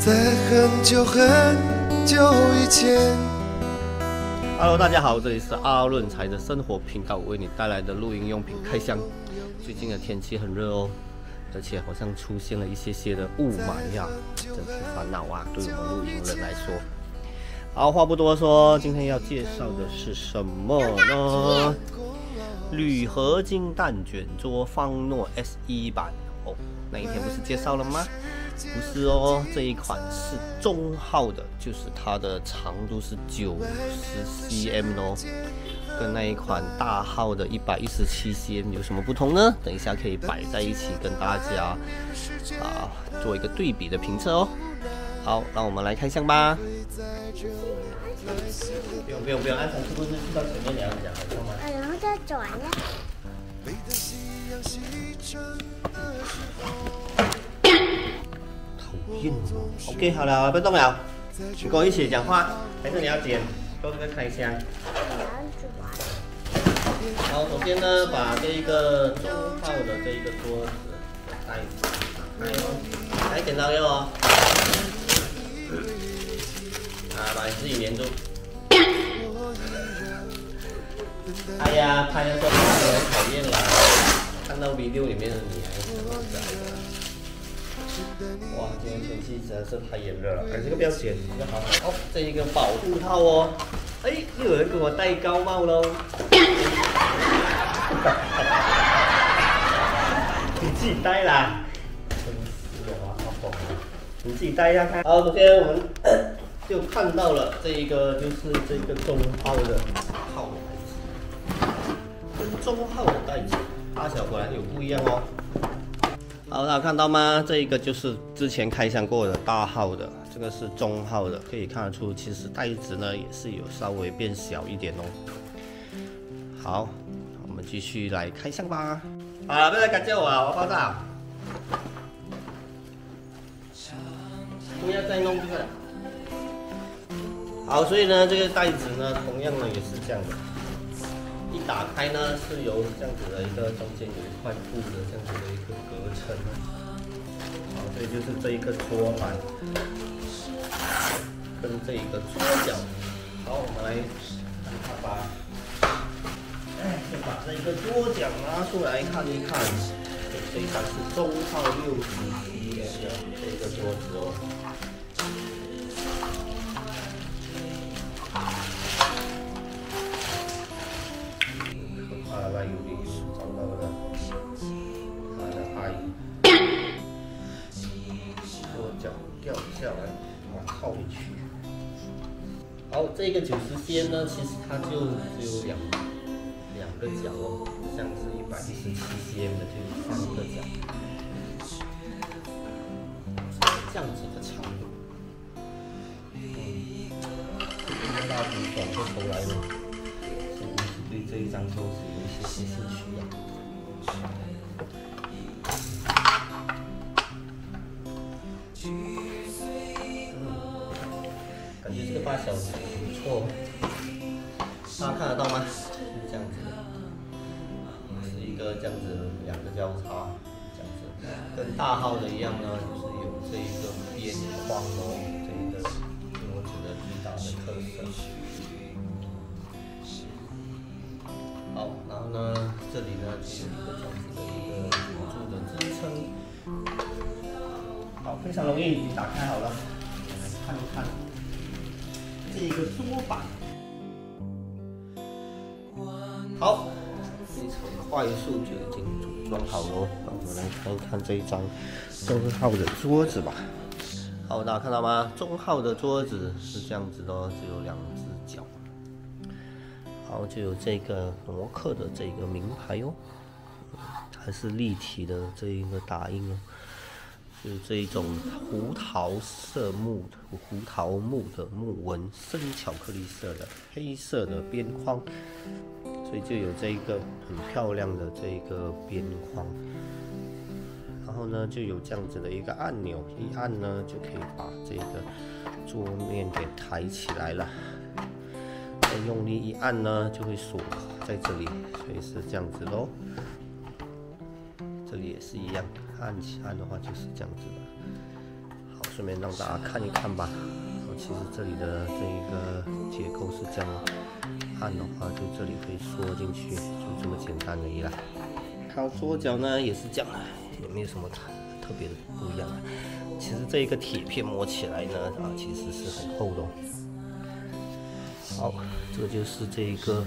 在很久很久以前。Hello， 大家好，这里是阿润财的生活频道，为你带来的露营用品开箱。最近的天气很热哦，而且好像出现了一些的雾霾呀，真是烦恼啊，对我们露营人来说。好，话不多说，今天要介绍的是什么呢？铝合金蛋卷桌方诺 S1版哦，那一天不是介绍了吗？不是哦，这一款是中号的，就是它的长度是90cm 哦，跟那一款大号的117cm 有什么不同呢？等一下可以摆在一起跟大家做一个对比的评测哦。好，让我们来开箱吧。不用，安全是不是去到前面两讲好吗？然后再转呢？OK， 好了，不动了。你跟我一起讲话，还是你要剪？做这个开箱。好，首先呢，把这一个中号的这一个桌子的袋子打开哦，来剪刀用哦。把你自己粘住。哎呀，拍的时候很讨厌啦，看到 video 里面的你还是很可爱的。哇，今天天气实在是太炎热了，这个不要剪，这个好好。哦，这一个保护套哦，哎，又有人给我戴高帽喽。你自己戴啦，真是啊，好疯啊！你自己戴一下看。好，首先我们就看到了这一个，就是这个中号的套袋子，跟中号的袋子大小果然有不一样哦。好，大家看到吗？这一个就是之前开箱过的大号的，这个是中号的，可以看得出，其实袋子呢也是有稍微变小一点哦。好，我们继续来开箱吧。好了，不要再赶叫我啊，我爆炸。不要再弄这个。好，所以呢，这个袋子呢，同样呢也是这样的。一打开呢，是由这样子的一个中间有一块布的这样子的一个隔层。好，这就是这一个桌板跟这一个桌角。好，我们来看看吧。先把这一个桌角拿出来看一看。这一款是中号60cm的这个桌子哦。来有理由找到了，它的阿姨，桌角掉下来，把它套回去。好，这个90cm呢，其实它就只有两个角哦，像是117cm的就有3个角，这样子的长度。大家转过头来呢，对这一张桌子有一些兴趣啊。感觉这个大小不错，大家看得到吗？是这样子的，是一个这样子两个交叉，这样子，跟大号的一样呢，就是有这一个边框哦，这一个桌子的最大的特色。好，然后呢，这里呢就有一个这样子的一个辅助的支撑。好，非常容易，你打开好了，来看一看这个桌板。好，非常快速就已经组装好了。那我们来看一看这一张中号的桌子吧。好，大家看到吗？中号的桌子是这样子的哦，只有2只脚。好，就有这个摩克的这个名牌哦，还是立体的这一个打印哦，就是这一种胡桃木的木纹，深巧克力色的黑色的边框，所以就有这一个很漂亮的这一个边框。然后呢，就有这样子的一个按钮，一按呢就可以把这个桌面给抬起来了。用力一按呢，就会锁在这里，所以是这样子咯。这里也是一样，按的话就是这样子的。好，顺便让大家看一看吧。其实这里的这一个结构是这样，按的话就这里可以缩进去，就这么简单而已啦。好，桌脚呢也是这样，也没有什么特别的不一样的。其实这一个铁片摸起来呢，其实是很厚的哦。好，这就是这个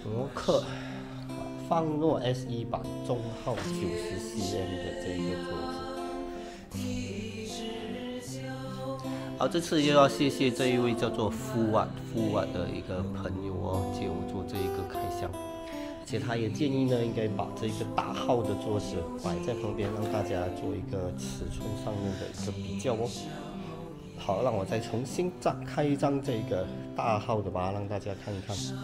摩克放诺 S1 版中号90cm 的这个桌子。好，这次又要谢谢这一位叫做富瓦的一个朋友哦，借我做这一个开箱，而且他也建议呢，应该把这个大号的桌子摆在旁边，让大家做一个尺寸上面的一个比较哦。好，让我再重新开一张这个大号的吧，让大家看一看。最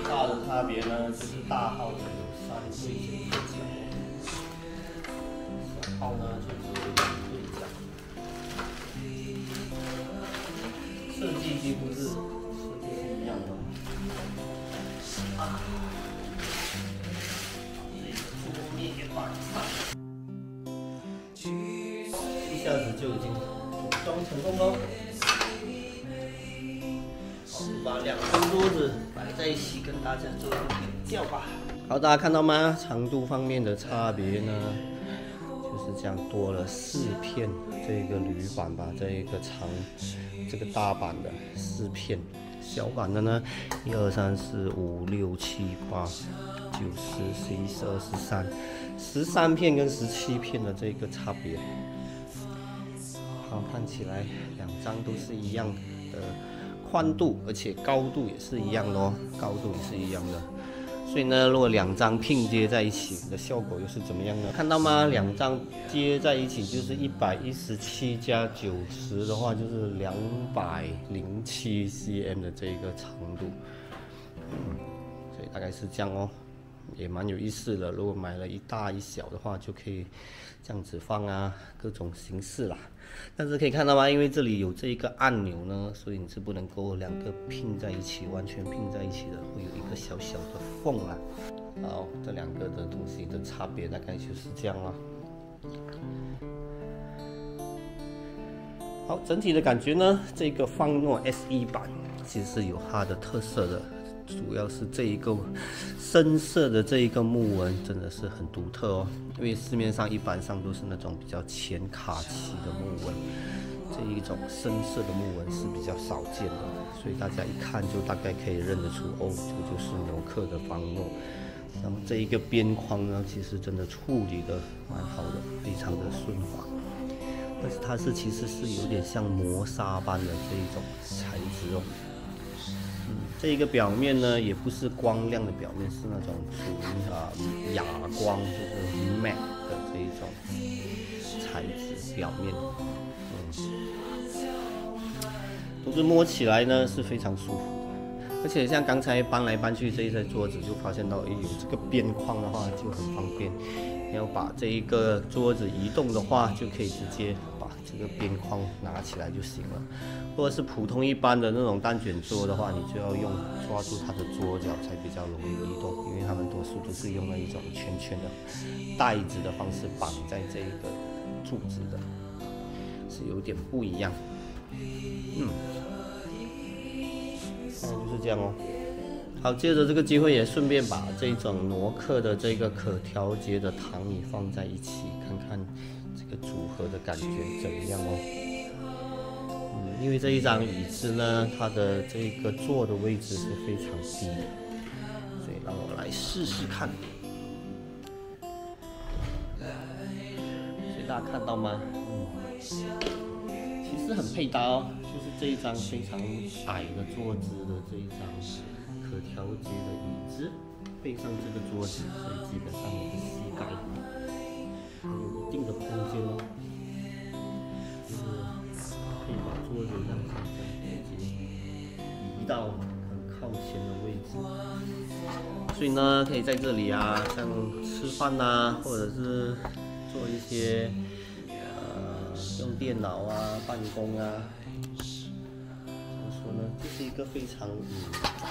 大的差别呢，就是大号的有3对角，小号呢就是2对角。设计几乎是一样的。这个桌面也摆上。一下子就已经组装成功喽。好，把2张桌子摆在一起，跟大家做一个比较吧。好，大家看到吗？长度方面的差别呢，就是这样多了4片这个铝板吧，这一个这个大板的4片，小板的呢，1、2、3、4、5、6、7、8、9、10、11、12、13片跟17片的这个差别。好，看起来2张都是一样的宽度，而且高度也是一样的哦，高度也是一样的。所以呢，如果2张拼接在一起的效果又是怎么样呢？看到吗？2张接在一起就是117加90的话，就是207 cm 的这个长度。所以大概是这样哦，也蛮有意思的。如果买了一大一小的话，就可以这样子放啊，各种形式啦。但是可以看到吗？因为这里有这一个按钮呢，所以你是不能够2个拼在一起，完全拼在一起的，会有一个小小的缝啦。好，这2个的东西的差别大概就是这样啦。好，整体的感觉呢，这个放诺 S1 版其实是有它的特色的。主要是这一个深色的这一个木纹真的是很独特哦，因为市面上一般上都是那种比较浅卡其的木纹，这一种深色的木纹是比较少见的，所以大家一看就大概可以认得出哦，这个就是摩克的放诺。然后这一个边框呢，其实真的处理的蛮好的，非常的顺滑，但是它其实是有点像磨砂般的这一种材质哦。这一个表面呢，也不是光亮的表面，是那种属于哑光，就是 matte 的这一种材质表面。总之摸起来呢是非常舒服的，而且像刚才搬来搬去这一台桌子，就发现到，有这个边框的话就很方便。你要把这一个桌子移动的话，就可以直接把这个边框拿起来就行了。或者是普通一般的那种单卷桌的话，你就要抓住它的桌角才比较容易移动，因为他们多数都是用那一种圈圈的带子的方式绑在这一个柱子的，是有点不一样。大概就是这样哦。好，借着这个机会也顺便把这种摩克的这个可调节的躺椅放在一起，看看这个组合的感觉怎么样哦。因为这一张椅子呢，它的这个坐的位置是非常低的，所以让我来试试看。所以大家看到吗？其实很配搭哦，就是这一张非常矮的坐姿的这一张可调节的椅子，配上这个桌子，所以基本上你的膝盖有一定的空间哦。可以把桌子让它直接移到很靠前的位置，所以呢，可以在这里啊，像吃饭啊，或者是做一些用电脑啊、办公啊，怎么说呢，这是一个非常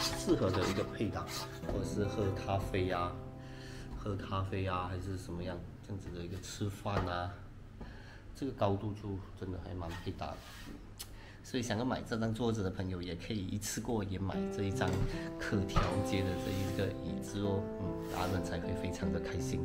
适合的一个配搭，或者是喝咖啡啊，还是什么样，这样子的一个吃饭啊，这个高度就真的还蛮配搭的。所以想要买这张桌子的朋友，也可以一次过也买这一张可调节的这一个椅子哦，阿伦才会非常的开心。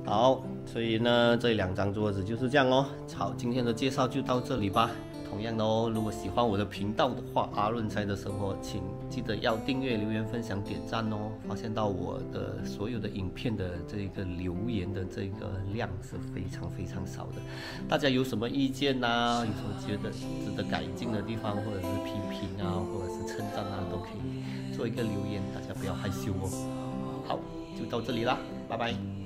好，所以呢，这2张桌子就是这样哦。好，今天的介绍就到这里吧。同样的哦，如果喜欢我的频道的话，阿伦才的生活，请记得要订阅、留言、分享、点赞哦。发现到我的所有的影片的这个留言的这个量是非常非常少的。大家有什么意见呐？有什么觉得值得改进的地方，或者是批评啊，或者是称赞啊，都可以做一个留言，大家不要害羞哦。好，就到这里啦，拜拜。